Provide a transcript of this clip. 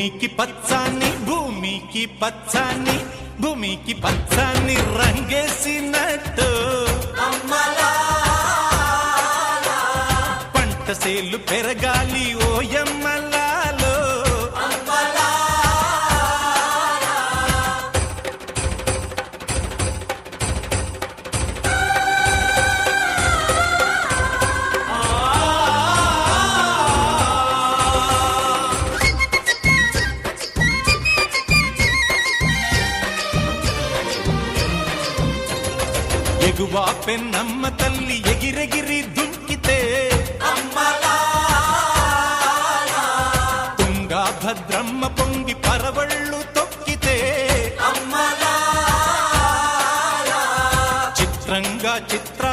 భూమికి పచ్చాని భూమికి పచ్చాని భూమికి పచ్చాని రంగేసినట్టు పంట సేలు పెరగాలి ఓయమ్మలాలో ఎగువా పెన్నమ్మ తల్లి ఎగిరెగిరి దుంకితే తుంగా భద్రమ్మ పొంగి పరవళ్ళ